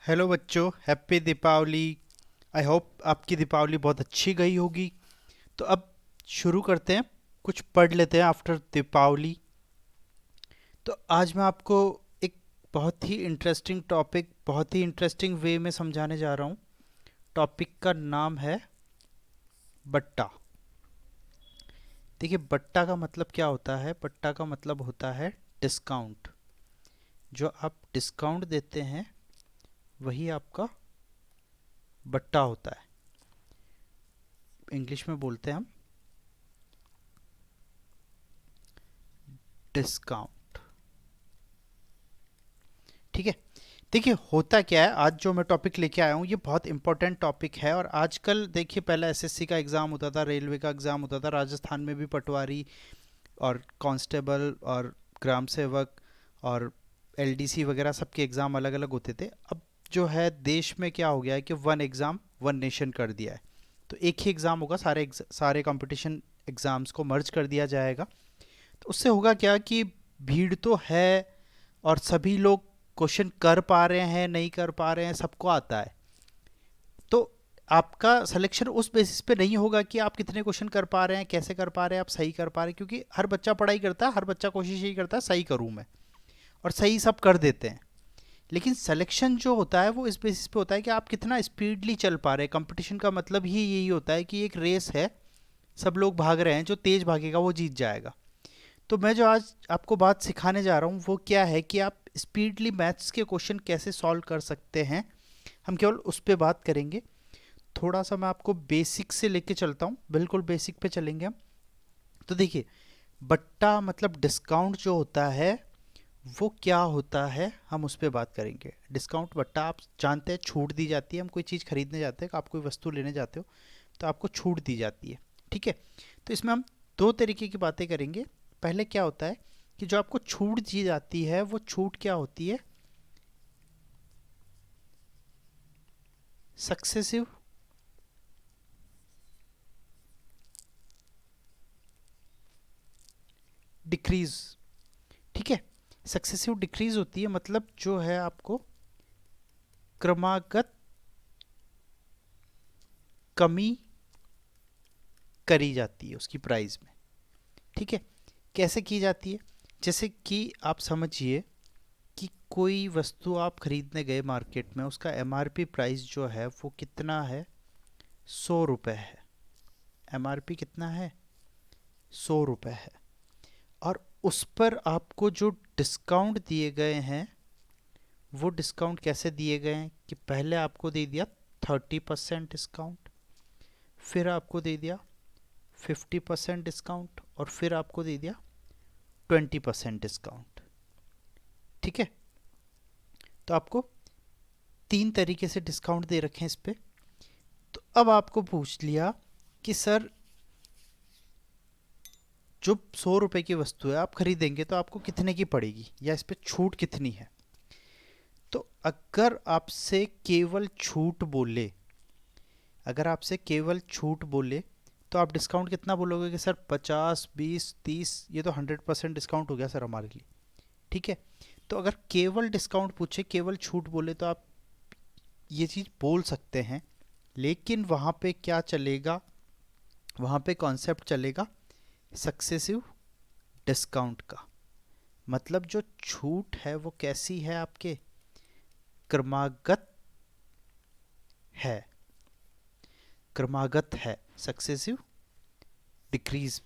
Hello बच्चों, happy Deepawali. I hope आपकी दीपावली बहुत अच्छी गई होगी। तो अब शुरू करते हैं, कुछ पढ़ लेते हैं आफ्टर दीपावली। तो आज मैं आपको एक बहुत ही इंटरेस्टिंग टॉपिक, बहुत ही इंटरेस्टिंग वे में समझाने जा रहा हूँ। टॉपिक का नाम है बट्टा। देखिए, बट्टा का मतलब क्या होता है? बट्टा का मतलब होता है डिस्काउंट। जो आप डिस्काउंट देते हैं वही आपका बट्टा होता है। इंग्लिश में बोलते हैं हम डिस्काउंट। ठीक है। देखिए, होता क्या है, आज जो मैं टॉपिक लेके आया हूँ ये बहुत इंपॉर्टेंट टॉपिक है। और आजकल देखिए, पहले एसएससी का एग्ज़ाम होता था, रेलवे का एग्ज़ाम होता था, राजस्थान में भी पटवारी और कांस्टेबल और ग्राम सेवक और एलडीसी वगैरह सबके एग्ज़ाम अलग अलग होते थे। अब जो है देश में क्या हो गया है कि वन एग्ज़ाम वन नेशन कर दिया है। तो एक ही एग्ज़ाम होगा, सारे कंपटीशन एग्ज़ाम्स को मर्ज कर दिया जाएगा। तो उससे होगा क्या कि भीड़ तो है और सभी लोग क्वेश्चन कर पा रहे हैं, नहीं कर पा रहे हैं, सबको आता है। तो आपका सिलेक्शन उस बेसिस पे नहीं होगा कि आप कितने क्वेश्चन कर पा रहे हैं, कैसे कर पा रहे हैं, आप सही कर पा रहे हैं, क्योंकि हर बच्चा पढ़ाई करता है, हर बच्चा कोशिश यही करता है सही करूं मैं, और सही सब कर देते हैं। लेकिन सिलेक्शन जो होता है वो इस बेसिस पे होता है कि आप कितना स्पीडली चल पा रहे हैं। कंपटीशन का मतलब ही यही होता है कि एक रेस है, सब लोग भाग रहे हैं, जो तेज भागेगा वो जीत जाएगा। तो मैं जो आज आपको बात सिखाने जा रहा हूँ वो क्या है कि आप स्पीडली मैथ्स के क्वेश्चन कैसे सॉल्व कर सकते हैं। हम केवल उस पर बात करेंगे। थोड़ा सा मैं आपको बेसिक से लेके चलता हूँ, बिल्कुल बेसिक पे चलेंगे हम। तो देखिए, बट्टा मतलब डिस्काउंट जो होता है वो क्या होता है, हम उस पर बात करेंगे। डिस्काउंट बट्टा, आप जानते हैं छूट दी जाती है। हम कोई चीज़ खरीदने जाते हैं, आप कोई वस्तु लेने जाते हो तो आपको छूट दी जाती है। ठीक है। तो इसमें हम दो तरीके की बातें करेंगे। पहले क्या होता है कि जो आपको छूट दी जाती है वो छूट क्या होती है? Successive decrease. ठीक है। सक्सेसिव डिक्रीज होती है, मतलब जो है आपको क्रमागत कमी करी जाती है उसकी प्राइस में। ठीक है। कैसे की जाती है? जैसे कि आप समझिए कि कोई वस्तु आप खरीदने गए मार्केट में, उसका एमआरपी प्राइस जो है वो कितना है? 100 रुपये है। एमआरपी कितना है? 100 रुपये है। और उस पर आपको जो डिस्काउंट दिए गए हैं वो डिस्काउंट कैसे दिए गए हैं कि पहले आपको दे दिया 30% डिस्काउंट, फिर आपको दे दिया 50% डिस्काउंट, और फिर आपको दे दिया 20% डिस्काउंट। ठीक है। तो आपको तीन तरीके से डिस्काउंट दे रखे हैं इस पे। तो अब आपको पूछ लिया कि सर, जो 100 रुपए की वस्तु है आप खरीदेंगे तो आपको कितने की पड़ेगी, या इस पे छूट कितनी है? तो अगर आपसे केवल छूट बोले, अगर आपसे केवल छूट बोले तो आप डिस्काउंट कितना बोलोगे कि सर 50, 20, 30, ये तो 100% डिस्काउंट हो गया सर हमारे लिए। ठीक है। तो अगर केवल डिस्काउंट पूछे, केवल छूट बोले, तो आप ये चीज़ बोल सकते हैं। लेकिन वहाँ पे क्या चलेगा? वहाँ पे कॉन्सेप्ट चलेगा सक्सेसिव डिस्काउंट का। मतलब जो छूट है वो कैसी है? आपके क्रमागत है, क्रमागत है, सक्सेसिव डिक्रीज।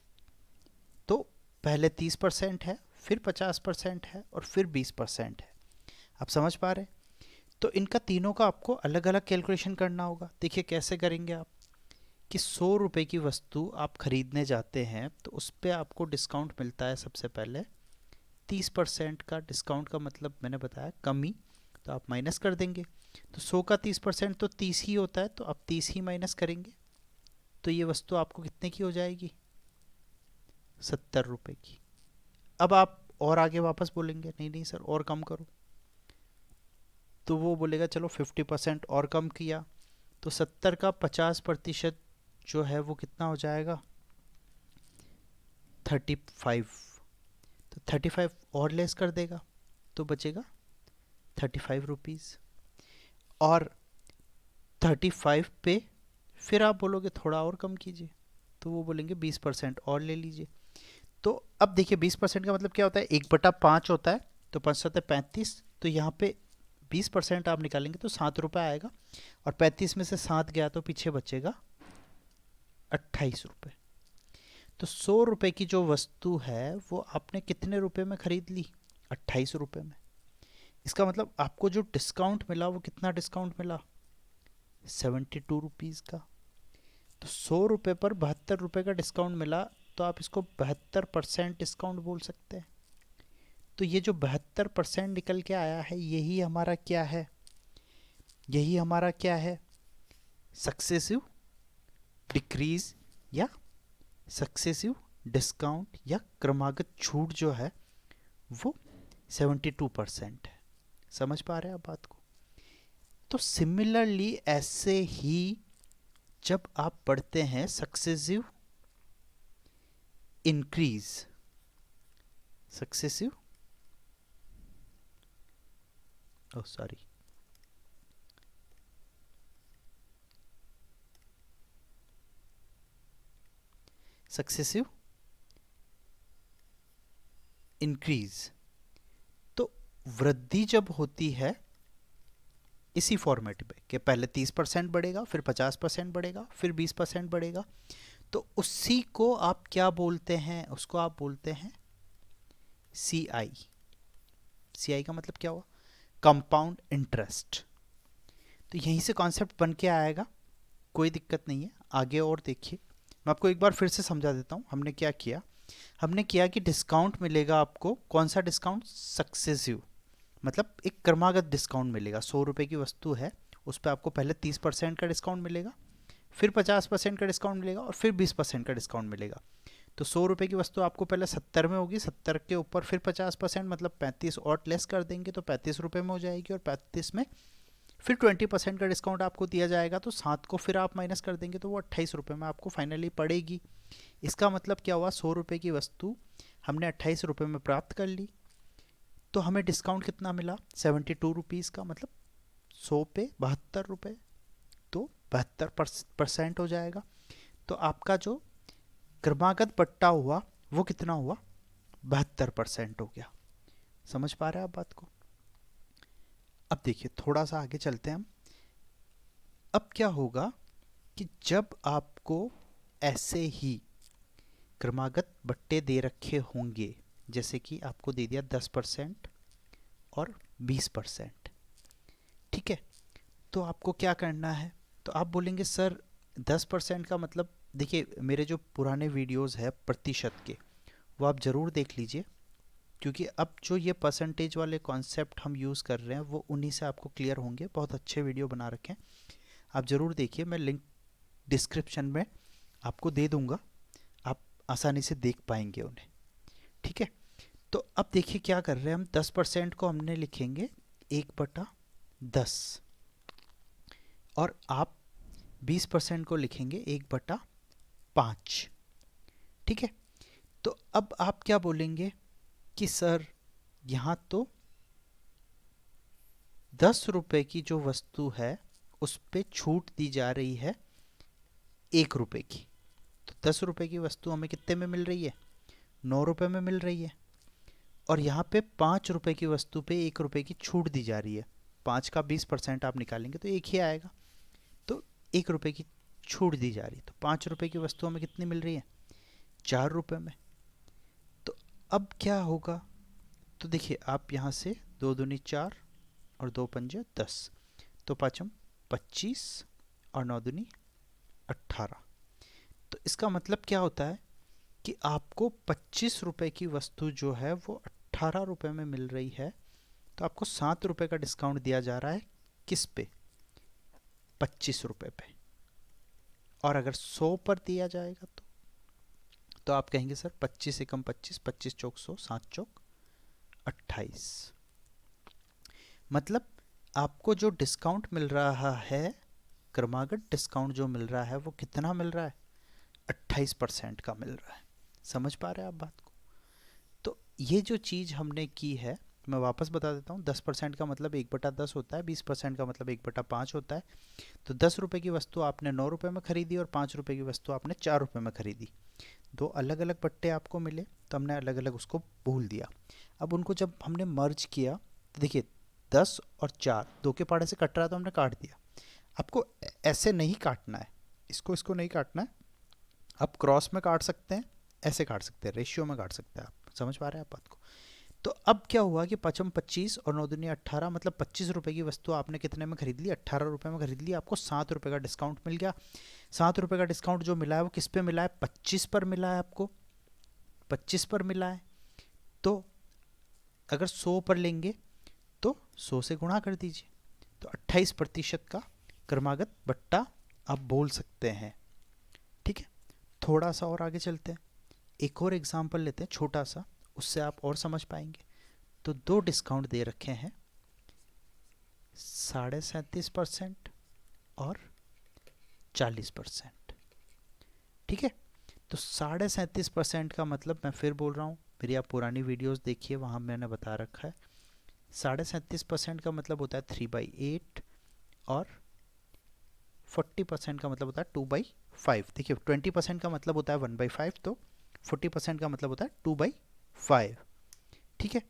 तो पहले 30% है, फिर 50% है, और फिर 20% है। आप समझ पा रहे हैं? तो इनका तीनों का आपको अलग अलग कैलकुलेशन करना होगा। देखिए कैसे करेंगे आप कि 100 रुपए की वस्तु आप खरीदने जाते हैं तो उस पर आपको डिस्काउंट मिलता है। सबसे पहले 30% का डिस्काउंट का मतलब मैंने बताया कमी, तो आप माइनस कर देंगे। तो 100 का 30% तो 30 ही होता है, तो आप 30 ही माइनस करेंगे। तो ये वस्तु आपको कितने की हो जाएगी? 70 रुपए की। अब आप और आगे वापस बोलेंगे नहीं नहीं सर और कम करो, तो वो बोलेगा चलो 50% और कम किया, तो 70 का 50% जो है वो कितना हो जाएगा? 35। तो 35 और लेस कर देगा तो बचेगा 35 रुपीज़। और 35 पे फिर आप बोलोगे थोड़ा और कम कीजिए, तो वो बोलेंगे 20% और ले लीजिए। तो अब देखिए 20% का मतलब क्या होता है, 1/5 होता है, तो 5×7 = 35। तो यहाँ पे 20% आप निकालेंगे तो 7 रुपये आएगा, और 35 में से 7 गया तो पीछे बचेगा 28 रुपये। तो 100 रुपये की जो वस्तु है वो आपने कितने रुपए में खरीद ली, 28 रुपये में। इसका मतलब आपको जो डिस्काउंट मिला वो कितना डिस्काउंट मिला, 72 रुपीज़ का। तो 100 रुपये पर 72 रुपये का डिस्काउंट मिला, तो आप इसको 72% डिस्काउंट बोल सकते हैं। तो ये जो 72% निकल के आया है, यही हमारा क्या है, यही हमारा क्या है, सक्सेसिव डिक्रीज या सक्सेसिव डिस्काउंट या क्रमागत छूट जो है वो 72% है। समझ पा रहे हैं आप बात को। तो सिमिलरली ऐसे ही जब आप पढ़ते हैं successive increase, successive sorry successive increase, तो वृद्धि जब होती है इसी फॉर्मेट में कि पहले 30% बढ़ेगा, फिर 50% बढ़ेगा, फिर 20% बढ़ेगा, तो उसी को आप क्या बोलते हैं, उसको आप बोलते हैं सी आई। सी आई का मतलब क्या हुआ, कंपाउंड इंटरेस्ट। तो यहीं से कॉन्सेप्ट बन के आएगा, कोई दिक्कत नहीं है, आगे और देखिए। मैं आपको एक बार फिर से समझा देता हूँ हमने क्या किया। हमने किया कि डिस्काउंट मिलेगा आपको, कौन सा डिस्काउंट, सक्सेसिव, मतलब एक क्रमागत डिस्काउंट मिलेगा। 100 रुपये की वस्तु है, उस पर आपको पहले 30% का डिस्काउंट मिलेगा, फिर 50% का डिस्काउंट मिलेगा, और फिर 20% का डिस्काउंट मिलेगा। तो 100 रुपये की वस्तु आपको पहले 70 में होगी, 70 के ऊपर फिर 50%, मतलब 35 और लेस कर देंगे तो 35 रुपये में हो जाएगी, और 35 में फिर 20% का डिस्काउंट आपको दिया जाएगा, तो 7 को फिर आप माइनस कर देंगे तो वो 28 रुपये में आपको फाइनली पड़ेगी। इसका मतलब क्या हुआ, 100 रुपये की वस्तु हमने 28 रुपये में प्राप्त कर ली, तो हमें डिस्काउंट कितना मिला, 72 रुपीज़ का, मतलब 100 पे 72 रुपये, तो 72% हो जाएगा। तो आपका जो क्रमागत बट्टा हुआ वो कितना हुआ, 72% हो गया। समझ पा रहे हैं आप बात को। अब देखिए थोड़ा सा आगे चलते हैं हम। अब क्या होगा कि जब आपको ऐसे ही क्रमागत बट्टे दे रखे होंगे, जैसे कि आपको दे दिया 10% और 20%, ठीक है, तो आपको क्या करना है, तो आप बोलेंगे सर 10% का मतलब, देखिए मेरे जो पुराने वीडियोस है प्रतिशत के वो आप ज़रूर देख लीजिए, क्योंकि अब जो ये परसेंटेज वाले कॉन्सेप्ट हम यूज़ कर रहे हैं वो उन्हीं से आपको क्लियर होंगे। बहुत अच्छे वीडियो बना रखे हैं, आप ज़रूर देखिए, मैं लिंक डिस्क्रिप्शन में आपको दे दूंगा, आप आसानी से देख पाएंगे उन्हें, ठीक है। तो अब देखिए क्या कर रहे हैं हम, 10% को हमने लिखेंगे 1/10, और आप 20% को लिखेंगे 1/5, ठीक है। तो अब आप क्या बोलेंगे कि सर यहाँ तो 10 रुपये की जो वस्तु है उस पे छूट दी जा रही है 1 रुपये की, तो 10 रुपये की वस्तु हमें कितने में मिल रही है, 9 रुपये में मिल रही है, और यहाँ पे 5 रुपये की वस्तु पे 1 रुपये की छूट दी जा रही है। 5 का 20% आप निकालेंगे तो एक ही आएगा, तो 1 रुपये की छूट दी जा रही है, तो 5 रुपये की वस्तु हमें कितनी मिल रही है, 4 रुपये में। तो अब क्या होगा, तो देखिए आप यहाँ से 2 दूनी 4 और 2 पंजे 10, तो 5 25 और 9 दूनी 18। तो इसका मतलब क्या होता है कि आपको 25 रुपये की वस्तु जो है वो 18 रुपये में मिल रही है, तो आपको 7 रुपये का डिस्काउंट दिया जा रहा है, किस पे, 25 रुपये पे। और अगर 100 पर दिया जाएगा तो आप कहेंगे सर 25 एकम 25, 25 चौक 100, 7 चौक 28। मतलब आपको जो डिस्काउंट मिल रहा है, क्रमागत डिस्काउंट जो मिल रहा है वो कितना मिल रहा है, 28% का मिल रहा है। समझ पा रहे हैं आप बात को। तो ये जो चीज़ हमने की है तो मैं वापस बता देता हूँ, 10% का मतलब 1/10 होता है, 20% का मतलब 1/5 होता है। तो 10 रुपये की वस्तु आपने 9 रुपये में खरीदी और 5 रुपये की वस्तु आपने 4 रुपये में खरीदी। दो अलग अलग पट्टे आपको मिले, तो हमने अलग अलग उसको भूल दिया। अब उनको जब हमने मर्ज किया तो देखिए 10 और 4 दो के पाड़े से कट रहा, तो हमने काट दिया। आपको ऐसे नहीं काटना है, इसको इसको नहीं काटना है, आप क्रॉस में काट सकते हैं, ऐसे काट सकते हैं, रेशियो में काट सकते हैं। आप समझ पा रहे हैं आप बात को? तो अब क्या हुआ कि 55 25 और 9 दूनी 18, मतलब 25 रुपये की वस्तु आपने कितने में खरीद ली? 18 रुपये में खरीद ली। आपको 7 रुपये का डिस्काउंट मिल गया। 7 रुपये का डिस्काउंट जो मिला है वो किस पे मिला है? 25 पर मिला है। आपको 25 पर मिला है। तो अगर 100 पर लेंगे तो 100 से गुणा कर दीजिए। तो 28% का क्रमागत बट्टा आप बोल सकते हैं। ठीक है, थोड़ा सा और आगे चलते हैं, एक और एग्जाम्पल लेते हैं छोटा सा, उससे आप और समझ पाएंगे। तो दो डिस्काउंट दे रखे हैं, 37.5% और 40%। ठीक है, तो 37.5% का मतलब, मैं फिर बोल रहा हूँ, मेरी आप पुरानी वीडियोस देखिए, वहाँ मैंने बता रखा है। 37.5% का मतलब होता है 3/8 और 40% का मतलब होता है 2/5। देखिए 20% का मतलब होता है 1/5, तो 40% का मतलब होता है 2/5। ठीक है,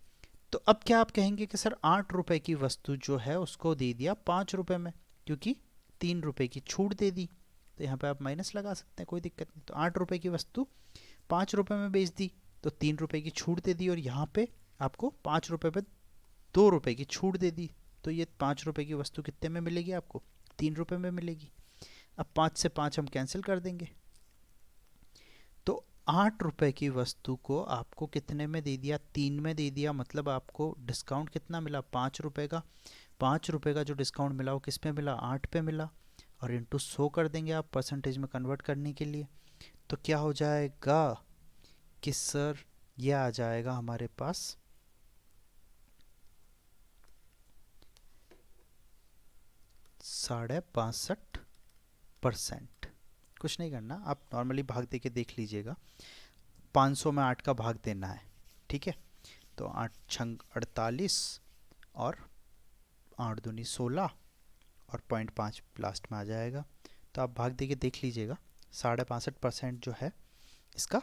तो अब क्या आप कहेंगे कि सर 8 रुपए की वस्तु जो है उसको दे दिया 5 रुपए में, क्योंकि 3 रुपए की छूट दे दी। तो यहाँ पे आप माइनस लगा सकते हैं, कोई दिक्कत नहीं। तो 8 रुपए की वस्तु 5 रुपए में बेच दी, तो 3 रुपए की छूट दे दी, और यहाँ पे आपको 5 रुपए पे 2 रुपए की छूट दे दी। तो ये 5 रुपए की वस्तु कितने में मिलेगी? आपको 3 रुपए में मिलेगी। अब 5 से 5 हम कैंसिल कर देंगे, तो 8 रुपए की वस्तु को आपको कितने में दे दिया? 3 में दे दिया। मतलब आपको डिस्काउंट कितना मिला? 5 रुपए का। 5 रुपए का जो डिस्काउंट मिला वो किस पे मिला? 8 पे मिला। और इंटू 100 कर देंगे आप परसेंटेज में कन्वर्ट करने के लिए। तो क्या हो जाएगा कि सर ये आ जाएगा हमारे पास 65.5%। कुछ नहीं करना, आप नॉर्मली भाग दे के देख लीजिएगा। 500 में 8 का भाग देना है। ठीक है, तो 8 छंग 48 और 8 दूनी 16 और 0.5 लास्ट में आ जाएगा। तो आप भाग दे के देख लीजिएगा, 65.5% जो है इसका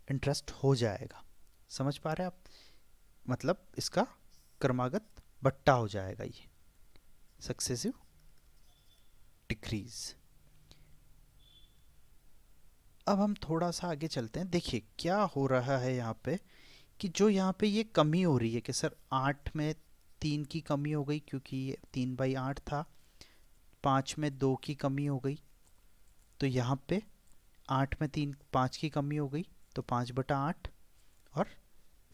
इंटरेस्ट हो जाएगा। समझ पा रहे हैं आप? मतलब इसका क्रमागत बट्टा हो जाएगा, ये सक्सेसिव डिक्रीज। अब हम थोड़ा सा आगे चलते हैं। देखिए क्या हो रहा है यहाँ पे, कि जो यहाँ पे ये कमी हो रही है कि सर 8 में 3 की कमी हो गई, क्योंकि ये 3/8 था। 5 में 2 की कमी हो गई, तो यहाँ पे 8 में 5 की कमी हो गई, तो 5/8 और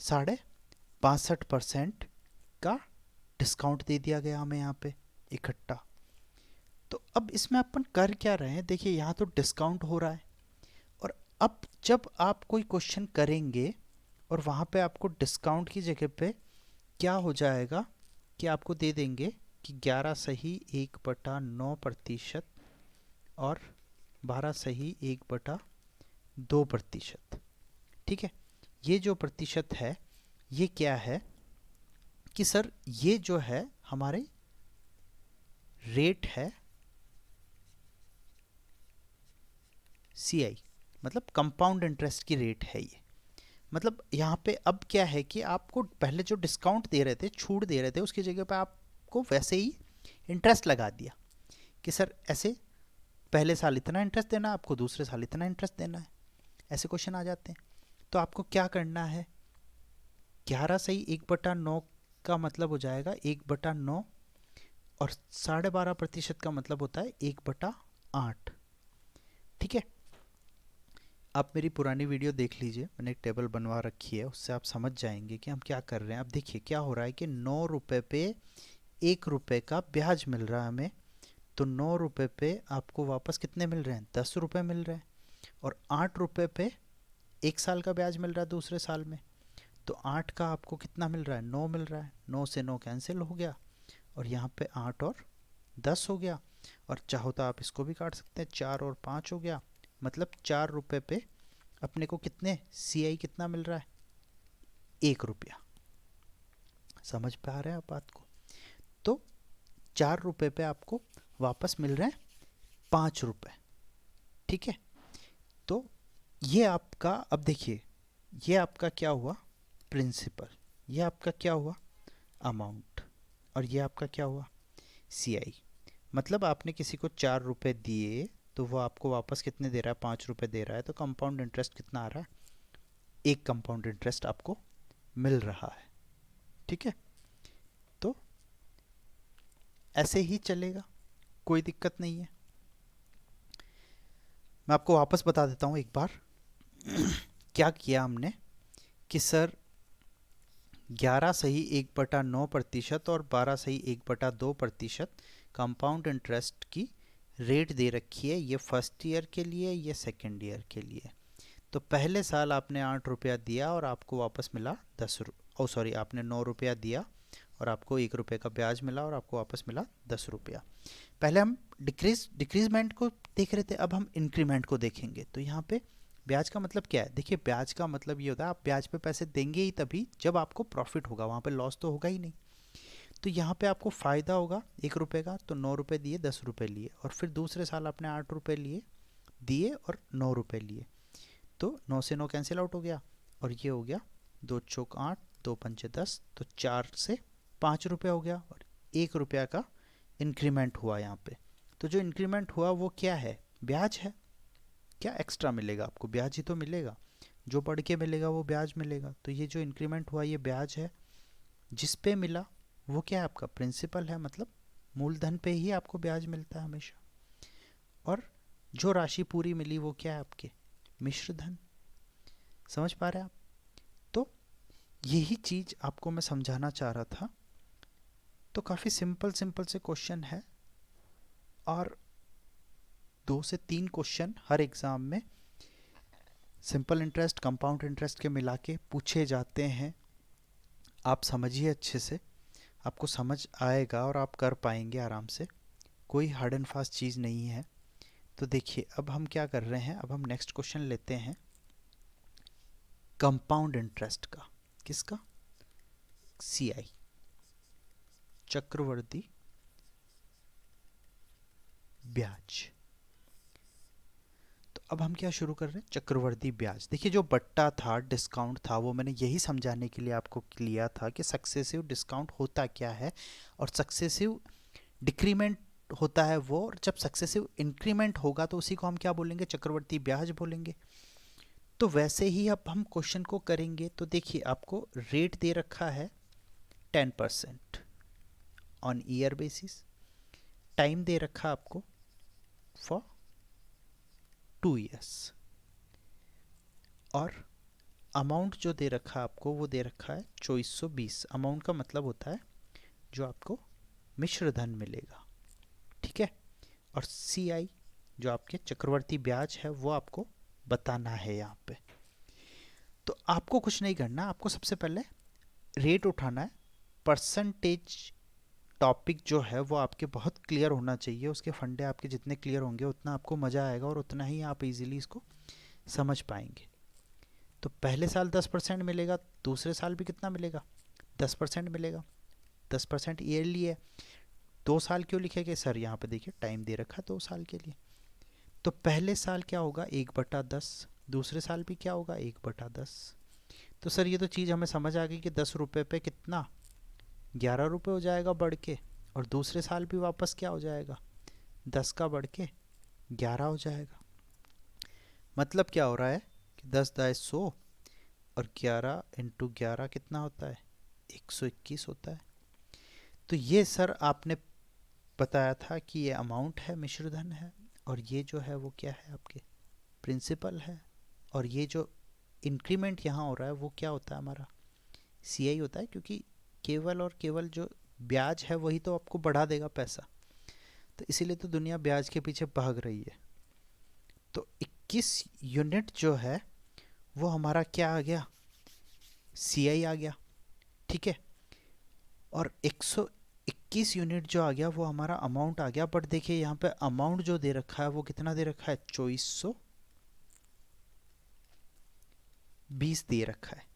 65% का डिस्काउंट दे दिया गया हमें यहाँ पे इकट्ठा। तो अब इसमें अपन कर क्या रहे हैं? देखिए यहाँ तो डिस्काउंट हो रहा है, और अब जब आप कोई क्वेश्चन करेंगे और वहाँ पे आपको डिस्काउंट की जगह पे क्या हो जाएगा कि आपको दे देंगे कि 11 सही 1/9% और 12 सही 1/2%। ठीक है, ये जो प्रतिशत है ये क्या है कि सर ये जो है हमारे रेट है CI, मतलब कंपाउंड इंटरेस्ट की रेट है ये। मतलब यहाँ पे अब क्या है कि आपको पहले जो डिस्काउंट दे रहे थे, छूट दे रहे थे, उसकी जगह पे आपको वैसे ही इंटरेस्ट लगा दिया कि सर ऐसे पहले साल इतना इंटरेस्ट देना है आपको, दूसरे साल इतना इंटरेस्ट देना है। ऐसे क्वेश्चन आ जाते हैं। तो आपको क्या करना है? 11 सही 1/9 का मतलब हो जाएगा 1/9, और 12.5% का मतलब होता है 1/8। ठीक है, आप मेरी पुरानी वीडियो देख लीजिए, मैंने एक टेबल बनवा रखी है, उससे आप समझ जाएंगे कि हम क्या कर रहे हैं। अब देखिए क्या हो रहा है कि 9 रुपये पे 1 रुपये का ब्याज मिल रहा है हमें। तो 9 रुपये पे आपको वापस कितने मिल रहे हैं? 10 रुपये मिल रहे हैं। और 8 रुपये पे 1 साल का ब्याज मिल रहा है दूसरे साल में। तो 8 का आपको कितना मिल रहा है? 9 मिल रहा है। 9 से 9 कैंसिल हो गया, और यहाँ पे 8 और 10 हो गया। और चाहो तो आप इसको भी काट सकते हैं, 4 और 5 हो गया। मतलब 4 रुपये पे अपने को कितने CI कितना मिल रहा है? 1 रुपया। समझ पा रहे हैं आप बात को? तो 4 रुपए पे आपको वापस मिल रहे हैं 5 रुपए। ठीक है, तो ये आपका, अब देखिए, ये आपका क्या हुआ, प्रिंसिपल, ये आपका क्या हुआ, अमाउंट, और ये आपका क्या हुआ, सीआई। मतलब आपने किसी को 4 रुपए दिए तो वो आपको वापस कितने दे रहा है, 5 रुपए दे रहा है, तो कंपाउंड इंटरेस्ट कितना आ रहा है, एक कंपाउंड इंटरेस्ट आपको मिल रहा है। ठीक है, तो ऐसे ही चलेगा, कोई दिक्कत नहीं है। मैं आपको वापस बता देता हूँ एक बार क्या किया हमने, कि सर 11 सही 1/9% और 12 सही 1/2% कंपाउंड इंटरेस्ट की रेट दे रखी है, ये फर्स्ट ईयर के लिए, ये सेकेंड ईयर के लिए। तो पहले साल आपने 8 रुपया दिया और आपको वापस मिला 10 आपने 9 रुपया दिया और आपको 1 रुपये का ब्याज मिला और आपको वापस मिला 10 रुपया। पहले हम डिक्रीजमेंट को देख रहे थे, अब हम इंक्रीमेंट को देखेंगे। तो यहाँ पे ब्याज का मतलब क्या है, देखिए ब्याज का मतलब ये होता है आप ब्याज पे पैसे देंगे ही तभी जब आपको प्रॉफिट होगा, वहाँ पे लॉस तो होगा ही नहीं। तो यहाँ पे आपको फ़ायदा होगा 1 रुपये का, तो 9 रुपये दिए 10 रुपये लिए, और फिर दूसरे साल आपने 8 रुपये लिए दिए और 9 रुपये लिए, तो 9 से 9 कैंसिल आउट हो गया और ये हो गया 2 चौक 8, 2 पंचे 10, तो 4 से 5 रुपये हो गया और 1 रुपया का इंक्रीमेंट हुआ यहाँ पे। तो जो इंक्रीमेंट हुआ वो क्या है, ब्याज है। क्या एक्स्ट्रा मिलेगा आपको, ब्याज ही तो मिलेगा, जो बढ़ के मिलेगा वो ब्याज मिलेगा। तो ये जो इंक्रीमेंट हुआ ये ब्याज है, जिस पे मिला वो क्या है, आपका प्रिंसिपल है, मतलब मूलधन पे ही आपको ब्याज मिलता है हमेशा। और जो राशि पूरी मिली वो क्या है, आपके मिश्र धन। समझ पा रहे हैं आप? तो यही चीज आपको मैं समझाना चाह रहा था। तो काफ़ी सिंपल सिंपल से क्वेश्चन है और 2 से 3 क्वेश्चन हर एग्ज़ाम में सिंपल इंटरेस्ट कंपाउंड इंटरेस्ट के मिला के पूछे जाते हैं। आप समझिए अच्छे से, आपको समझ आएगा और आप कर पाएंगे आराम से, कोई हार्ड एंड फास्ट चीज़ नहीं है। तो देखिए अब हम क्या कर रहे हैं, अब हम नेक्स्ट क्वेश्चन लेते हैं कंपाउंड इंटरेस्ट का। किसका, सीआई, चक्रवर्ती ब्याज। तो अब हम क्या शुरू कर रहे हैं, चक्रवर्ती ब्याज। देखिए जो बट्टा था, डिस्काउंट था, वो मैंने यही समझाने के लिए आपको लिया था कि सक्सेसिव डिस्काउंट होता क्या है और सक्सेसिव डिक्रीमेंट होता है वो, और जब सक्सेसिव इंक्रीमेंट होगा तो उसी को हम क्या बोलेंगे, चक्रवर्ती ब्याज बोलेंगे। तो वैसे ही अब हम क्वेश्चन को करेंगे। तो देखिए आपको रेट दे रखा है 10% ऑन ईयर बेसिस, टाइम दे रखा आपको फॉर 2 years, और अमाउंट जो दे रखा आपको वो दे रखा है 2420। अमाउंट का मतलब होता है जो आपको मिश्र धन मिलेगा। ठीक है, और सीआई जो आपके चक्रवर्ती ब्याज है वो आपको बताना है यहाँ पे। तो आपको कुछ नहीं करना, आपको सबसे पहले रेट उठाना है। परसेंटेज टॉपिक जो है वो आपके बहुत क्लियर होना चाहिए, उसके फंडे आपके जितने क्लियर होंगे उतना आपको मज़ा आएगा और उतना ही आप इजीली इसको समझ पाएंगे। तो पहले साल 10% मिलेगा, दूसरे साल भी कितना मिलेगा, 10% मिलेगा। 10% ईयरली है, 2 साल क्यों लिखेंगे सर, यहाँ पे देखिए टाइम दे रखा है 2 साल के लिए। तो पहले साल क्या होगा 1/10, दूसरे साल भी क्या होगा 1/10। तो सर ये तो चीज़ हमें समझ आ गई कि 10 रुपये पे कितना 11 रुपये हो जाएगा बढ़ के, और दूसरे साल भी वापस क्या हो जाएगा 10 का बढ़ के 11 हो जाएगा। मतलब क्या हो रहा है कि 10×10 100 और 11 × 11 कितना होता है 121 होता है। तो ये सर आपने बताया था कि ये अमाउंट है, मिश्र धन है, और ये जो है वो क्या है आपके प्रिंसिपल है, और ये जो इंक्रीमेंट यहाँ हो रहा है वो क्या होता है हमारा सीआई होता है, क्योंकि केवल और केवल जो ब्याज है वही तो आपको बढ़ा देगा पैसा। तो इसीलिए तो दुनिया ब्याज के पीछे भाग रही है। तो 21 यूनिट जो है वो हमारा क्या आ गया, सीआई आ गया। ठीक है, और 121 यूनिट जो आ गया वो हमारा अमाउंट आ गया। बट देखिए यहाँ पे अमाउंट जो दे रखा है वो कितना दे रखा है 2420 दे रखा है।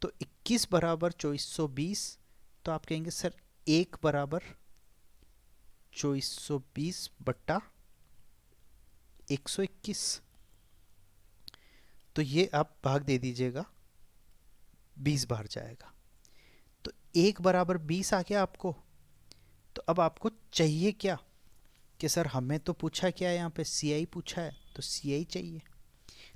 तो 21 बराबर 2420 तो आप कहेंगे सर 1 बराबर 2420 बट्टा 121, तो ये आप भाग दे दीजिएगा, 20 बार जाएगा। तो 1 बराबर 20 आ गया आपको। तो अब आपको चाहिए क्या कि सर हमें तो पूछा क्या है, यहाँ पे सी आई पूछा है, तो सी आई चाहिए।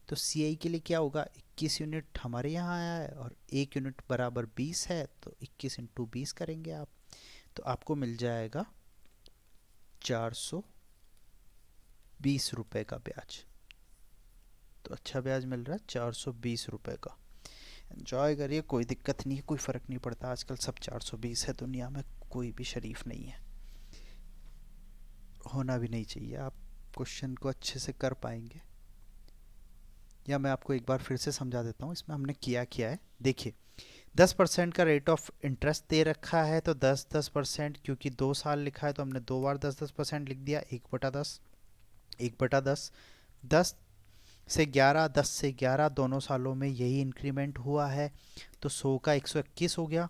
तो सी आई के लिए क्या होगा, 21 यूनिट हमारे यहाँ आया है और 1 यूनिट बराबर 20 है, तो 21 इंटू 20 करेंगे आप, तो आपको मिल जाएगा 420 रुपये का ब्याज। तो अच्छा ब्याज मिल रहा है 420 रुपये का। एंजॉय करिए, कोई दिक्कत नहीं है, कोई फ़र्क नहीं पड़ता, आजकल सब 420 है, दुनिया में कोई भी शरीफ नहीं है, होना भी नहीं चाहिए। आप क्वेश्चन को अच्छे से कर पाएंगे, या मैं आपको एक बार फिर से समझा देता हूँ इसमें हमने किया है। देखिए 10% का रेट ऑफ इंटरेस्ट दे रखा है, तो 10% क्योंकि 2 साल लिखा है तो हमने 2 बार 10% लिख दिया, 1/10, 1/10, 10 से 11, 10 से 11 दोनों सालों में यही इंक्रीमेंट हुआ है, तो 100 का 121 हो गया।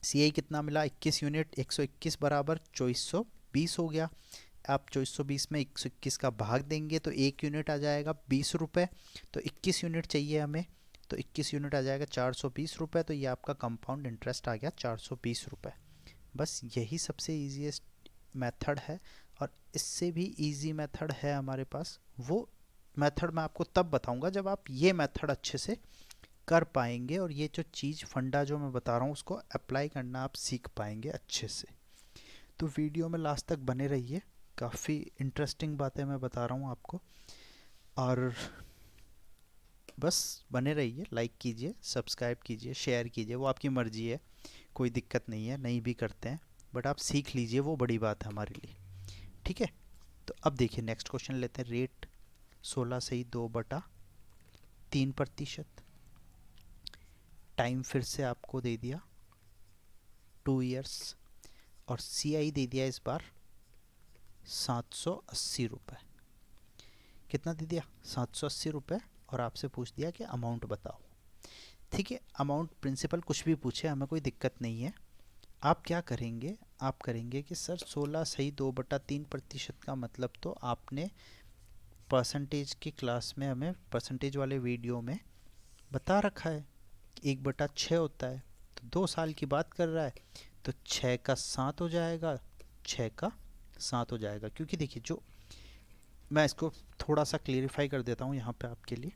सी आई कितना मिला, 21 यूनिट, 121 बराबर 2420 हो गया। आप 2420 में 121 का भाग देंगे तो 1 यूनिट आ जाएगा 20 रुपये, तो 21 यूनिट चाहिए हमें, तो 21 यूनिट आ जाएगा 420 रुपये, तो ये आपका कंपाउंड इंटरेस्ट आ गया 420 रुपये। बस यही सबसे ईजीएस्ट मेथड है, और इससे भी इजी मेथड है हमारे पास। वो मेथड मैं आपको तब बताऊंगा जब आप ये मेथड अच्छे से कर पाएंगे, और ये जो चीज़ फंडा जो मैं बता रहा हूँ उसको अप्लाई करना आप सीख पाएंगे अच्छे से। तो वीडियो में लास्ट तक बने रहिए, काफ़ी इंटरेस्टिंग बातें मैं बता रहा हूँ आपको, और बस बने रहिए, लाइक कीजिए, सब्सक्राइब कीजिए, शेयर कीजिए, वो आपकी मर्ज़ी है, कोई दिक्कत नहीं है, नहीं भी करते हैं, बट आप सीख लीजिए, वो बड़ी बात है हमारे लिए। ठीक है, तो अब देखिए नेक्स्ट क्वेश्चन लेते हैं। रेट 16 से ही 2/3%, टाइम फिर से आपको दे दिया 2 ईयर्स, और सी आई दे दिया इस बार 780 रुपये। कितना दे दिया, 780 रुपये, और आपसे पूछ दिया कि अमाउंट बताओ। ठीक है, अमाउंट प्रिंसिपल कुछ भी पूछे, हमें कोई दिक्कत नहीं है। आप क्या करेंगे, आप करेंगे कि सर 16 सही 2/3% का मतलब तो आपने परसेंटेज की क्लास में हमें परसेंटेज वाले वीडियो में बता रखा है, 1/6 होता है, तो 2 साल की बात कर रहा है, तो 6 का 7 हो जाएगा, 6 का 7 हो जाएगा। क्योंकि देखिए, जो मैं इसको थोड़ा सा क्लियरिफाई कर देता हूँ यहाँ पे आपके लिए,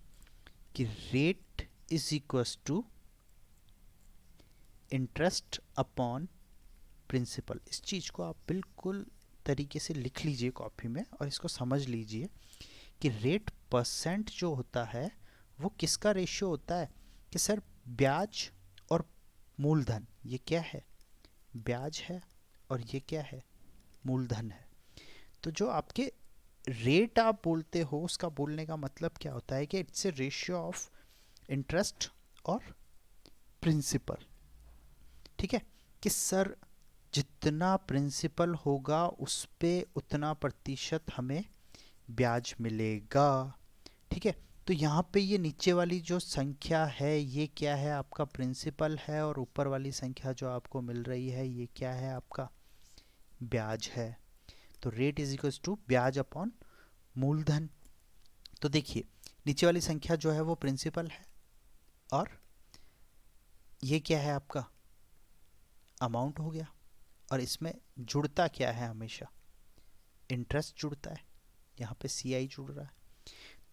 कि rate is equals to interest upon principal. इस चीज़ को आप बिल्कुल तरीके से लिख लीजिए कॉपी में, और इसको समझ लीजिए कि रेट परसेंट जो होता है वो किसका रेशियो होता है, कि सर ब्याज और मूलधन, ये क्या है, ब्याज है, और ये क्या है, मूलधन है। तो जो आपके रेट आप बोलते हो, उसका बोलने का मतलब क्या होता है कि it's a ratio of interest और प्रिंसिपल। ठीक है, कि सर जितना प्रिंसिपल होगा उस पे उतना प्रतिशत हमें ब्याज मिलेगा। ठीक है, तो यहाँ पे ये नीचे वाली जो संख्या है ये क्या है, आपका प्रिंसिपल है, और ऊपर वाली संख्या जो आपको मिल रही है ये क्या है, आपका ब्याज है। तो रेट इज इक्वल टू ब्याज अपॉन मूलधन। तो देखिए नीचे वाली संख्या जो है वो प्रिंसिपल है, और ये क्या है, आपका अमाउंट हो गया, और इसमें जुड़ता क्या है, हमेशा इंटरेस्ट जुड़ता है, यहाँ पे सी आई जुड़ रहा है।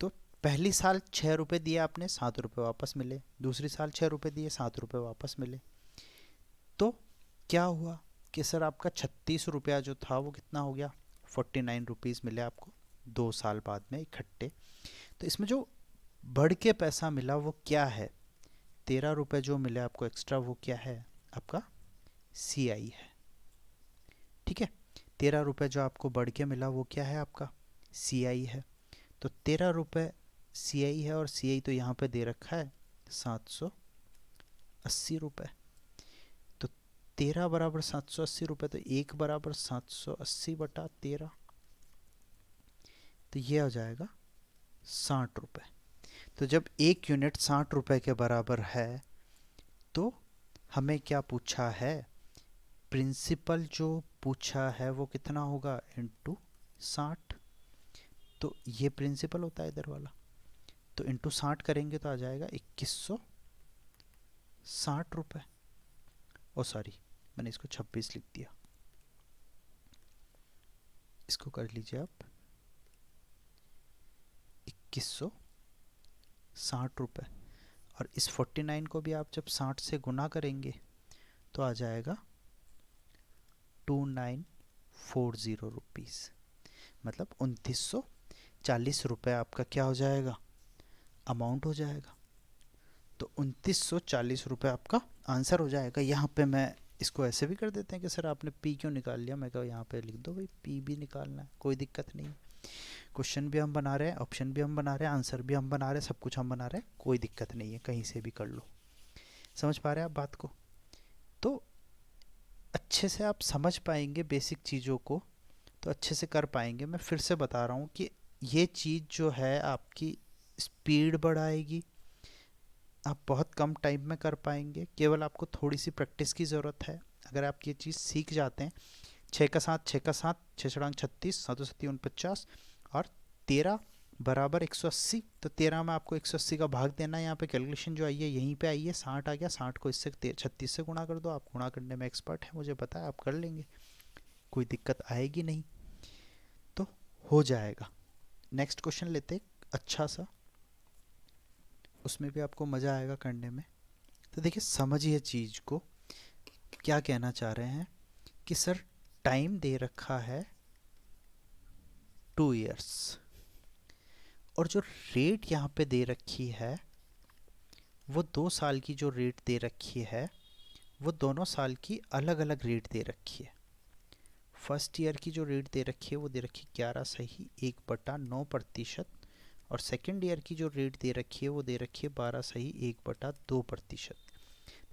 तो पहली साल 6 रुपये दिए आपने, 7 रुपये वापस मिले, दूसरी साल 6 रुपये दिए, 7 रुपये वापस मिले। तो क्या हुआ कि सर आपका 36 रुपया जो था वो कितना हो गया, 49 रुपीज़ मिले आपको 2 साल बाद में इकट्ठे। तो इसमें जो बढ़ के पैसा मिला वो क्या है, 13 रुपये जो मिले आपको एक्स्ट्रा, वो क्या है, आपका सी आई है। ठीक है, 13 रुपये जो आपको बढ़ के मिला वो क्या है, आपका सी आई है। तो 13 रुपये सी आई है, और सी आई तो यहाँ पे दे रखा है 780 रुपये। तो 13 बराबर 780 रुपये, तो 1 बराबर 780/13, तो ये हो जाएगा 60 रुपये। तो जब 1 यूनिट 60 रुपये के बराबर है, तो हमें क्या पूछा है प्रिंसिपल जो पूछा है वो कितना होगा, इंटू 60। तो ये प्रिंसिपल होता है इधर वाला, तो इंटू 60 करेंगे तो आ जाएगा 2160 रुपये। ओ सॉरी, मैंने इसको 26 लिख दिया, इसको कर लीजिए आप 2160 रुपये। और इस 49 को भी आप जब 60 से गुना करेंगे तो आ जाएगा 2940 रुपीज़, मतलब 2940 रुपये आपका क्या हो जाएगा, अमाउंट हो जाएगा। तो 2940 रुपये आपका आंसर हो जाएगा। यहाँ पे मैं इसको ऐसे भी कर देते हैं कि सर आपने पी क्यों निकाल लिया, मैं कहा यहाँ पे लिख दो भाई, पी भी निकालना है, कोई दिक्कत नहीं। क्वेश्चन भी हम बना रहे हैं, ऑप्शन भी हम बना रहे हैं, आंसर भी हम बना रहे हैं, सब कुछ हम बना रहे हैं, कोई दिक्कत नहीं है, कहीं से भी कर लो। समझ पा रहे हैं आप बात को? तो अच्छे से आप समझ पाएंगे बेसिक चीज़ों को, तो अच्छे से कर पाएंगे। मैं फिर से बता रहा हूँ कि ये चीज़ जो है आपकी स्पीड बढ़ाएगी, आप बहुत कम टाइम में कर पाएंगे, केवल आपको थोड़ी सी प्रैक्टिस की ज़रूरत है। अगर आप ये चीज़ सीख जाते हैं, 6 का 7, 6 का 7, 6 6 36, 7 7 49 और 13 बराबर 180, तो 13 में आपको 180 का भाग देना है। यहाँ पे कैलकुलेशन जो आई है यहीं पे आई है, 60 आ गया, 60 को इससे 36 से गुणा कर दो। आप गुणा करने में एक्सपर्ट है, मुझे पता है, आप कर लेंगे, कोई दिक्कत आएगी नहीं, तो हो जाएगा। नेक्स्ट क्वेश्चन लेते अच्छा सा, उसमें भी आपको मज़ा आएगा करने में। तो देखिए समझिए चीज़ को, क्या कहना चाह रहे हैं कि सर टाइम दे रखा है 2 इयर्स, और जो रेट यहाँ पे दे रखी है वो 2 साल की जो रेट दे रखी है वो दोनों साल की अलग अलग रेट दे रखी है। फर्स्ट ईयर की जो रेट दे रखी है वो दे रखी 11 सही 1/9%, और सेकेंड ईयर की जो रेट दे रखी है वो दे रखी है 12 सही 1/2%।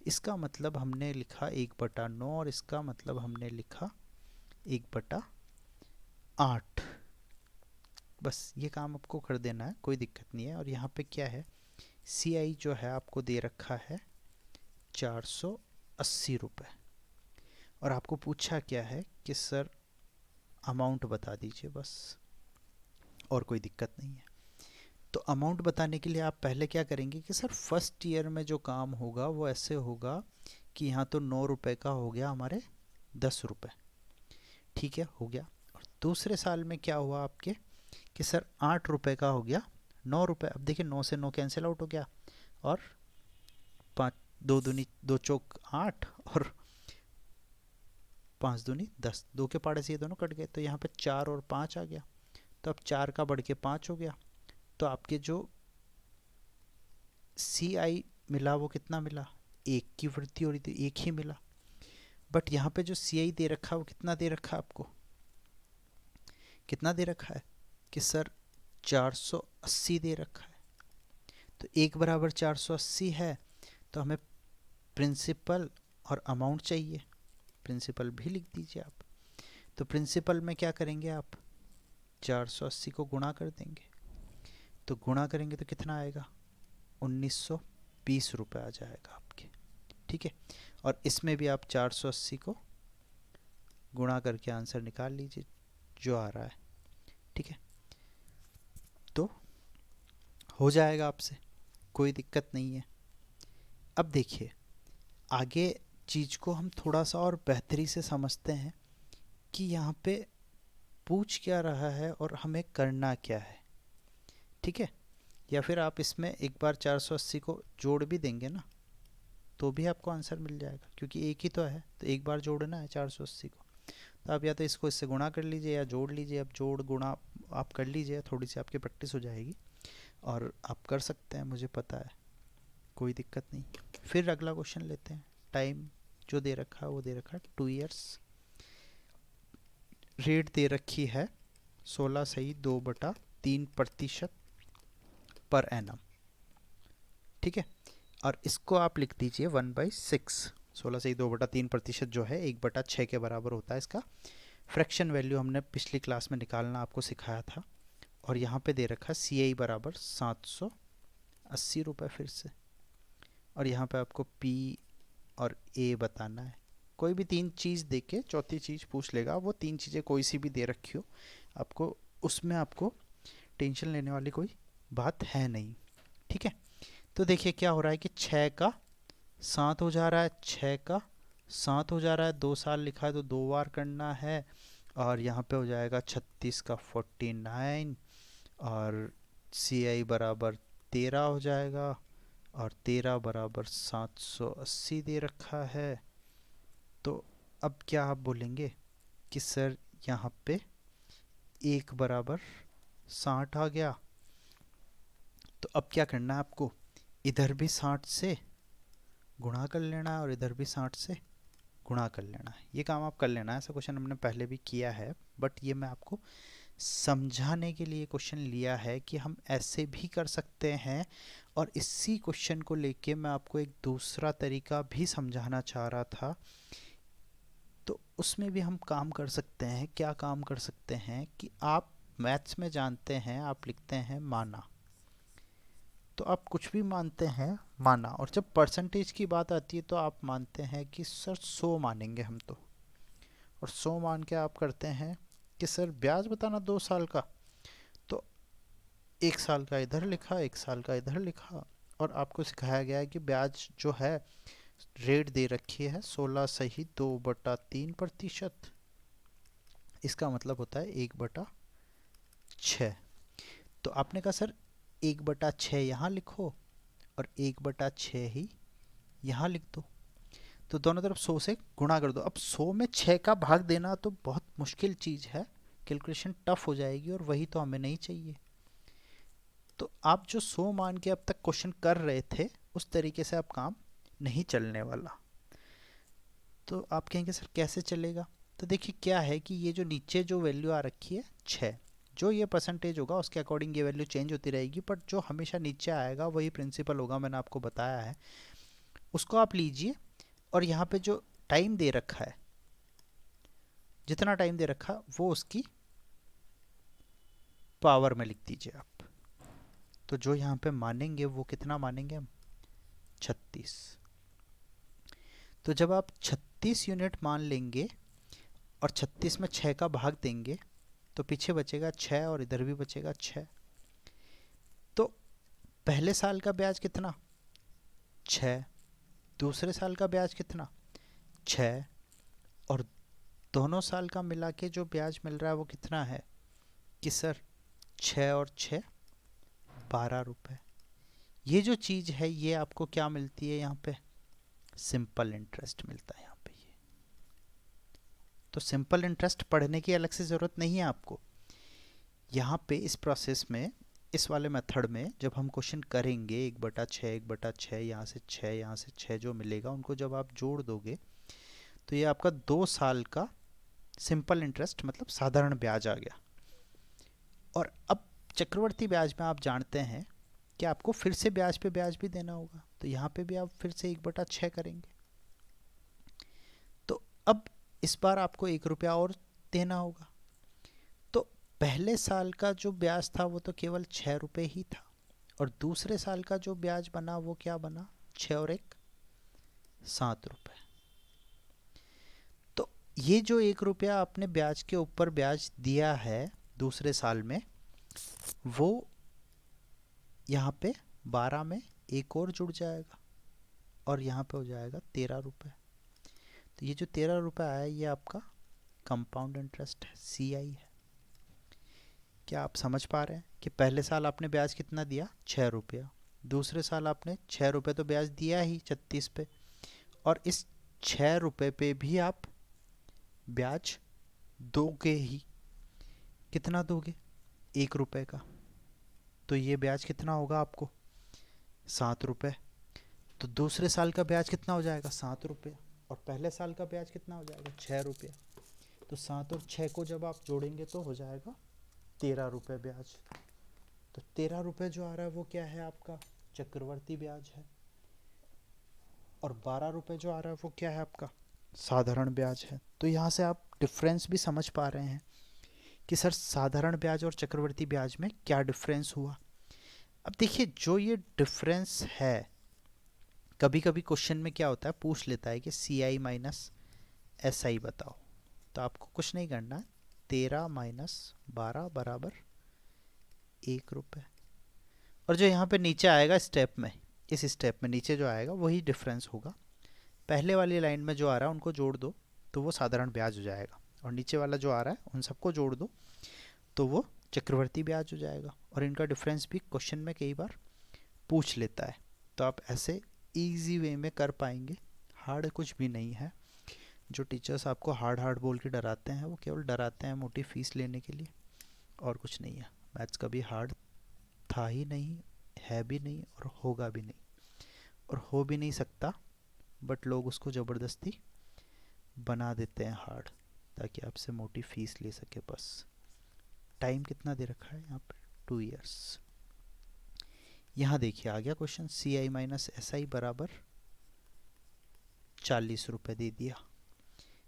इसका मतलब हमने लिखा 1/9 और इसका मतलब हमने लिखा 1/8। बस ये काम आपको कर देना है, कोई दिक्कत नहीं है। और यहाँ पे क्या है, सी आई जो है आपको दे रखा है 480 रुपये, और आपको पूछा क्या है कि सर अमाउंट बता दीजिए बस, और कोई दिक्कत नहीं है। तो अमाउंट बताने के लिए आप पहले क्या करेंगे कि सर फर्स्ट ईयर में जो काम होगा वो ऐसे होगा कि यहाँ तो 9 रुपये का हो गया हमारे 10 रुपये, ठीक है, हो गया। और दूसरे साल में क्या हुआ आपके कि सर 8 रुपये का हो गया 9 रुपये। अब देखिए 9 से 9 कैंसिल आउट हो गया, और 5 2 दूनी 2 चौक 8 और 5 दूनी 10, 2 के पाड़े से ये दोनों कट गए, तो यहाँ पे 4 और 5 आ गया, तो अब 4 का बढ़ के 5 हो गया। तो आपके जो सी आई मिला वो कितना मिला, 1 की वृद्धि हो रही थी, 1 ही मिला। बट यहाँ पे जो सी आई दे रखा है वो कितना दे रखा है आपको, कितना दे रखा है कि सर 480 दे रखा है। तो 1 बराबर 480 है, तो हमें प्रिंसिपल और अमाउंट चाहिए, प्रिंसिपल भी लिख दीजिए आप। तो प्रिंसिपल में क्या करेंगे आप, 480 को गुणा कर देंगे, तो गुणा करेंगे तो कितना आएगा, 1920 रुपये आ जाएगा आपके, ठीक है। और इसमें भी आप 480 को गुणा करके आंसर निकाल लीजिए जो आ रहा है, ठीक है। तो हो जाएगा आपसे, कोई दिक्कत नहीं है। अब देखिए आगे चीज़ को हम थोड़ा सा और बेहतरी से समझते हैं कि यहाँ पे पूछ क्या रहा है और हमें करना क्या है, ठीक है। या फिर आप इसमें एक बार 480 को जोड़ भी देंगे ना, तो भी आपको आंसर मिल जाएगा, क्योंकि एक ही तो है, तो एक बार जोड़ना है 480 को। तो आप या तो इसको इससे गुणा कर लीजिए या जोड़ लीजिए, अब जोड़ गुणा आप कर लीजिए, थोड़ी सी आपकी प्रैक्टिस हो जाएगी और आप कर सकते हैं, मुझे पता है, कोई दिक्कत नहीं। फिर अगला क्वेश्चन लेते हैं। टाइम जो दे रखा है वो दे रखा है 2 इयर्स, रेट दे रखी है 16 सही 2/3% पर एनम, ठीक है। और इसको आप लिख दीजिए 1/6, 16 सही 2/3% जो है 1/6 के बराबर होता है। इसका फ्रैक्शन वैल्यू हमने पिछली क्लास में निकालना आपको सिखाया था। और यहाँ पे दे रखा सी आई बराबर 780 रुपये फिर से, और यहाँ पे आपको पी और ए बताना है, कोई भी तीन चीज़ दे के चौथी चीज़ पूछ लेगा, वो तीन चीज़ें कोई सी भी दे रखी हो आपको, उसमें आपको टेंशन लेने वाली कोई बात है नहीं। ठीक है, तो देखिए क्या हो रहा है कि 6 का 7 हो जा रहा है, 6 का 7 हो जा रहा है, 2 साल लिखा है तो 2 बार करना है, और यहाँ पे हो जाएगा 36 का 49, और सी आई बराबर 13 हो जाएगा, और 13 बराबर 780 दे रखा है। तो अब क्या आप बोलेंगे कि सर यहाँ पे 1 बराबर 60 आ गया, तो अब क्या करना है आपको, इधर भी 60 से गुणा कर लेना है और इधर भी 60 से गुणा कर लेना है। ये काम आप कर लेना है, ऐसा क्वेश्चन हमने पहले भी किया है, बट ये मैं आपको समझाने के लिए क्वेश्चन लिया है कि हम ऐसे भी कर सकते हैं। और इसी क्वेश्चन को लेके मैं आपको एक दूसरा तरीका भी समझाना चाह रहा था, तो उसमें भी हम काम कर सकते हैं। क्या काम कर सकते हैं कि आप मैथ्स में जानते हैं, आप लिखते हैं माना, तो आप कुछ भी मानते हैं माना, और जब परसेंटेज की बात आती है तो आप मानते हैं कि सर 100 मानेंगे हम तो, और 100 मान के आप करते हैं कि सर ब्याज बताना 2 साल का, तो 1 साल का इधर लिखा, 1 साल का इधर लिखा, और आपको सिखाया गया है कि ब्याज जो है रेट दे रखी है 16 सही 2/3%, इसका मतलब होता है 1/6। तो आपने कहा सर 1/6 यहाँ लिखो और 1/6 ही यहाँ लिख दो, तो दोनों तरफ 100 से गुणा कर दो। अब 100 में 6 का भाग देना तो बहुत मुश्किल चीज़ है, कैलकुलेशन टफ हो जाएगी, और वही तो हमें नहीं चाहिए। तो आप जो 100 मान के अब तक क्वेश्चन कर रहे थे, उस तरीके से अब काम नहीं चलने वाला। तो आप कहेंगे सर कैसे चलेगा, तो देखिए क्या है कि ये जो नीचे जो वैल्यू आ रखी है 6, जो ये परसेंटेज होगा उसके अकॉर्डिंग ये वैल्यू चेंज होती रहेगी, बट जो हमेशा नीचे आएगा वही प्रिंसिपल होगा, मैंने आपको बताया है। उसको आप लीजिए, और यहाँ पे जो टाइम दे रखा है, जितना टाइम दे रखा वो उसकी पावर में लिख दीजिए आप। तो जो यहाँ पे मानेंगे वो कितना मानेंगे हम, 36। तो जब आप 36 यूनिट मान लेंगे और 36 में 6 का भाग देंगे, तो पीछे बचेगा 6 और इधर भी बचेगा 6। तो पहले साल का ब्याज कितना, 6, दूसरे साल का ब्याज कितना, 6, और दोनों साल का मिला के जो ब्याज मिल रहा है वो कितना है कि सर 6 और 6 12 रुपये। ये जो चीज़ है ये आपको क्या मिलती है यहाँ पे, सिंपल इंटरेस्ट मिलता है यहाँ पे। ये तो सिंपल इंटरेस्ट पढ़ने की अलग से ज़रूरत नहीं है आपको। यहाँ पे इस प्रोसेस में, इस वाले मेथड में जब हम क्वेश्चन करेंगे 1/6 1/6, यहाँ से 6 यहाँ से 6 जो मिलेगा उनको जब आप जोड़ दोगे तो ये आपका 2 साल का सिंपल इंटरेस्ट मतलब साधारण ब्याज आ गया। और अब चक्रवर्ती ब्याज में आप जानते हैं कि आपको फिर से ब्याज पे ब्याज भी देना होगा, तो यहाँ पे भी आप फिर से 1/6 करेंगे। तो अब इस बार आपको 1 रुपया और देना होगा। तो पहले साल का जो ब्याज था वो तो केवल 6 रुपये ही था, और दूसरे साल का जो ब्याज बना वो क्या बना, 6 और 1 7 रुपये। तो ये जो 1 रुपया आपने ब्याज के ऊपर ब्याज दिया है दूसरे साल में, वो यहाँ पे 12 में एक और जुड़ जाएगा, और यहाँ पे हो जाएगा 13 रुपये। तो ये जो 13 रुपये आया ये आपका कंपाउंड इंटरेस्ट है, CI है। क्या आप समझ पा रहे हैं कि पहले साल आपने ब्याज कितना दिया, 6 रुपया, दूसरे साल आपने 6 रुपये तो ब्याज दिया ही 36 पे, और इस 6 रुपये पे भी आप ब्याज दोगे ही। कितना दोगे, 1 रुपये का, तो ये ब्याज कितना होगा आपको, 7 रुपये। तो दूसरे साल का ब्याज कितना हो जाएगा, 7 रुपये, और पहले साल का ब्याज कितना हो जाएगा, 6 रुपये। तो 7 और 6 को जब आप जोड़ेंगे तो हो जाएगा 13 रुपये ब्याज। तो 13 रुपये जो आ रहा है वो क्या है आपका, चक्रवर्ती ब्याज है, और 12 रुपये जो आ रहा है वो क्या है आपका, साधारण ब्याज है। तो यहाँ से आप डिफरेंस भी समझ पा रहे हैं कि सर साधारण ब्याज और चक्रवर्ती ब्याज में क्या डिफरेंस हुआ। अब देखिए जो ये डिफरेंस है, कभी कभी क्वेश्चन में क्या होता है, पूछ लेता है कि CI माइनस SI बताओ। तो आपको कुछ नहीं करना है, 13 माइनस 12 बराबर 1 रुपये। और जो यहाँ पे नीचे आएगा स्टेप में, इस स्टेप में नीचे जो आएगा वही डिफरेंस होगा। पहले वाली लाइन में जो आ रहा है उनको जोड़ दो तो वो साधारण ब्याज हो जाएगा, और नीचे वाला जो आ रहा है उन सबको जोड़ दो तो वो चक्रवर्ती ब्याज हो जाएगा। और इनका डिफरेंस भी क्वेश्चन में कई बार पूछ लेता है, तो आप ऐसे इजी वे में कर पाएंगे। हार्ड कुछ भी नहीं है। जो टीचर्स आपको हार्ड हार्ड बोल के डराते हैं वो केवल डराते हैं मोटी फीस लेने के लिए, और कुछ नहीं है। मैथ्स कभी हार्ड था ही नहीं, है भी नहीं, और होगा भी नहीं, और हो भी नहीं सकता। बट लोग उसको ज़बरदस्ती बना देते हैं हार्ड, ताकि आपसे मोटी फीस ले सके बस। टाइम कितना दे रखा है यहाँ पे, 2 इयर्स। यहाँ देखिए आ गया क्वेश्चन, CI माइनस SI बराबर 40 रुपये दे दिया।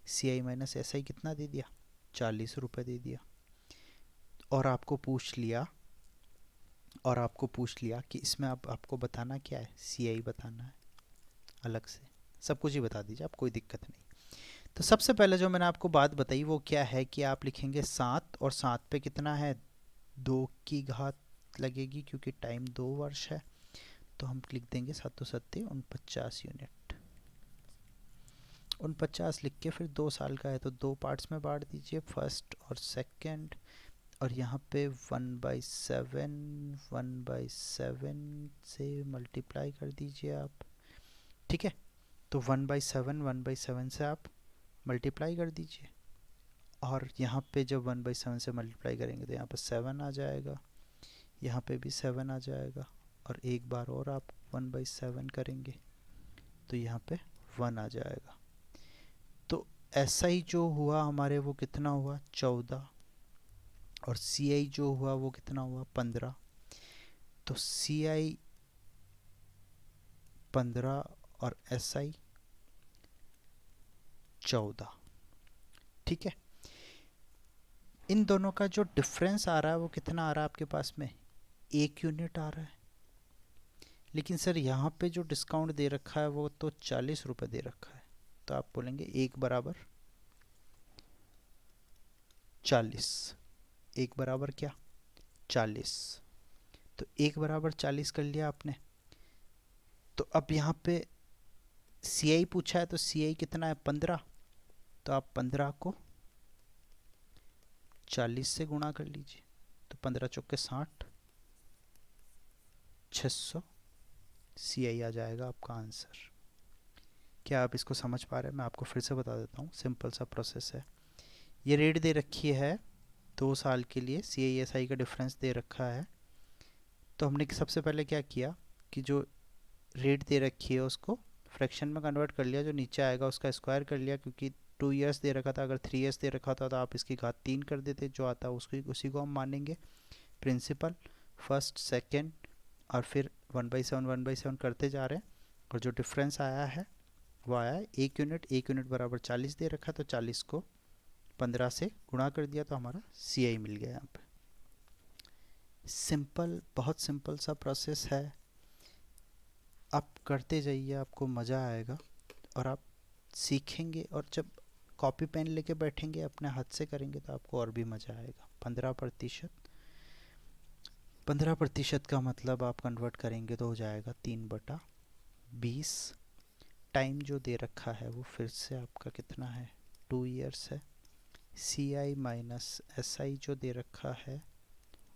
CI माइनस SI कितना दे दिया, 40 रुपये दे दिया। और आपको पूछ लिया कि इसमें आपको बताना क्या है, CI बताना है अलग से। सब कुछ ही बता दीजिए आप, कोई दिक्कत नहीं। तो सबसे पहले जो मैंने आपको बात बताई वो क्या है कि आप लिखेंगे 7, और 7 पे कितना है, 2 की घात लगेगी क्योंकि टाइम 2 वर्ष है। तो हम लिख देंगे 7 7 49 यूनिट। 49 लिख के फिर 2 साल का है तो 2 पार्ट्स में बांट दीजिए, फर्स्ट और सेकंड। और यहाँ पे 1/7 से मल्टीप्लाई कर दीजिए आप। ठीक है, तो 1/7 से आप मल्टीप्लाई कर दीजिए। और यहाँ पे जब 1/7 से मल्टीप्लाई करेंगे तो यहाँ पे 7 आ जाएगा, यहाँ पे भी 7 आ जाएगा। और एक बार और आप 1/7 करेंगे तो यहाँ पे 1 आ जाएगा। तो SI जो हुआ हमारे वो कितना हुआ, 14। और CI जो हुआ वो कितना हुआ, 15। तो CI 15 और SI 14। ठीक है, इन दोनों का जो डिफरेंस आ रहा है वो कितना आ रहा है आपके पास में, 1 यूनिट आ रहा है। लेकिन सर यहाँ पे जो डिस्काउंट दे रखा है वो तो 40 रुपये दे रखा है। तो आप बोलेंगे 1 बराबर 40। 1 बराबर क्या, 40। तो 1 बराबर 40 कर लिया आपने। तो अब यहाँ पे CI पूछा है तो CI कितना है, 15। तो आप 15 को 40 से गुणा कर लीजिए, तो 15 चौके 60, 600 CI आ जाएगा आपका आंसर। क्या आप इसको समझ पा रहे हैं? मैं आपको फिर से बता देता हूँ, सिंपल सा प्रोसेस है। ये रेट दे रखी है 2 साल के लिए, CI SI का डिफरेंस दे रखा है। तो हमने सबसे पहले क्या किया कि जो रेट दे रखी है उसको फ्रैक्शन में कन्वर्ट कर लिया, जो नीचे आएगा उसका स्क्वायर कर लिया, क्योंकि 2 इयर्स दे रखा था। अगर 3 इयर्स दे रखा था तो आप इसकी घात 3 कर देते, जो आता है उसको उसी को हम मानेंगे प्रिंसिपल, फर्स्ट सेकंड, और फिर 1/7 करते जा रहे हैं। और जो डिफरेंस आया है वो आया है 1 यूनिट। 1 यूनिट बराबर 40 दे रखा, तो 40 को 15 से गुणा कर दिया तो हमारा CI मिल गया। यहाँ पे सिंपल, बहुत सिंपल सा प्रोसेस है। आप करते जाइए, आपको मज़ा आएगा और आप सीखेंगे। और जब कॉपी पेन लेके बैठेंगे अपने हाथ से करेंगे तो आपको और भी मज़ा आएगा। 15% का मतलब आप कन्वर्ट करेंगे तो हो जाएगा 3/20। टाइम जो दे रखा है वो फिर से आपका कितना है, 2 इयर्स है। CI माइनस SI जो दे रखा है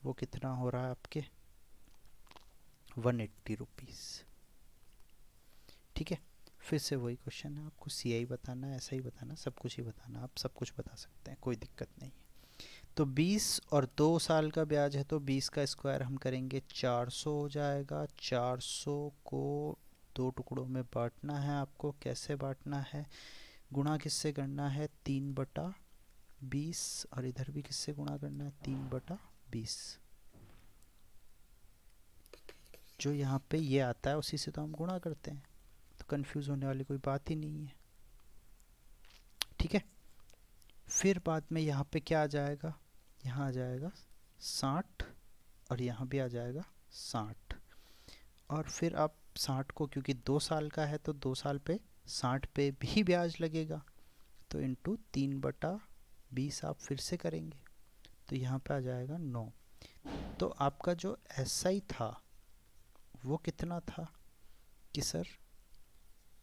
वो कितना हो रहा है आपके, 180 रुपीज़। ठीक है, फिर से वही क्वेश्चन है, आपको CI बताना है, SI बताना, सब कुछ ही बताना। आप सब कुछ बता सकते हैं, कोई दिक्कत नहीं है। तो 20 और 2 साल का ब्याज है तो 20 का स्क्वायर हम करेंगे 400 हो जाएगा। 400 को 2 टुकड़ों में बांटना है आपको। कैसे बांटना है, गुणा किससे करना है, 3/20। और इधर भी किससे गुणा करना है, 3/20। जो यहाँ पे ये आता है उसी से तो हम गुणा करते हैं, तो कंफ्यूज होने वाली कोई बात ही नहीं है। ठीक है, फिर बाद में यहाँ पे क्या आ जाएगा, यहाँ आ जाएगा 60, और यहाँ भी आ जाएगा 60। और फिर आप 60 को, क्योंकि 2 साल का है तो 2 साल पे 60 पे भी ब्याज लगेगा, तो इंटू 3/20 आप फिर से करेंगे तो यहाँ पे आ जाएगा 9। तो आपका जो एसआई था वो कितना था कि सर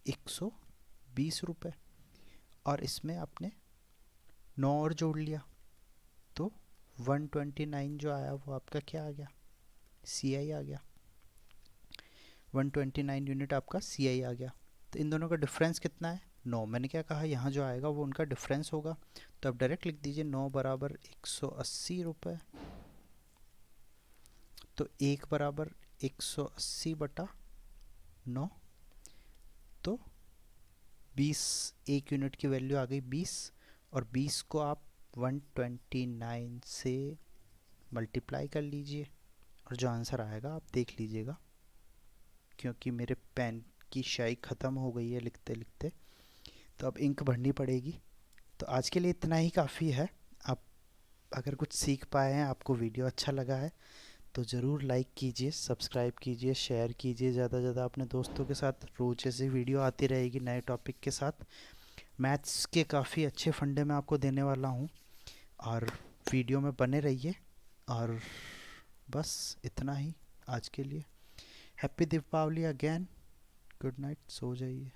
120 रुपये, और इसमें आपने 9 और जोड़ लिया तो 129 जो आया वो आपका क्या आ गया, सी आई आ गया। 129 यूनिट आपका सी आई आ गया। तो इन दोनों का डिफरेंस कितना है, 9। मैंने क्या कहा, यहाँ जो आएगा वो उनका डिफरेंस होगा। तो आप डायरेक्ट लिख दीजिए 9 बराबर 180 रुपये। तो 1 बराबर 180/9। तो 20, एक यूनिट की वैल्यू आ गई 20, और 20 को आप 129 से मल्टीप्लाई कर लीजिए और जो आंसर आएगा आप देख लीजिएगा, क्योंकि मेरे पेन की स्याही ख़त्म हो गई है लिखते लिखते, तो अब इंक भरनी पड़ेगी। तो आज के लिए इतना ही काफ़ी है। आप अगर कुछ सीख पाए हैं, आपको वीडियो अच्छा लगा है, तो ज़रूर लाइक कीजिए, सब्सक्राइब कीजिए, शेयर कीजिए ज़्यादा से ज़्यादा अपने दोस्तों के साथ। रोज़ ऐसी वीडियो आती रहेगी नए टॉपिक के साथ। मैथ्स के काफ़ी अच्छे फंडे मैं आपको देने वाला हूँ, और वीडियो में बने रहिए। और बस इतना ही आज के लिए। Happy Deepavali again. Good night, सो जाइए।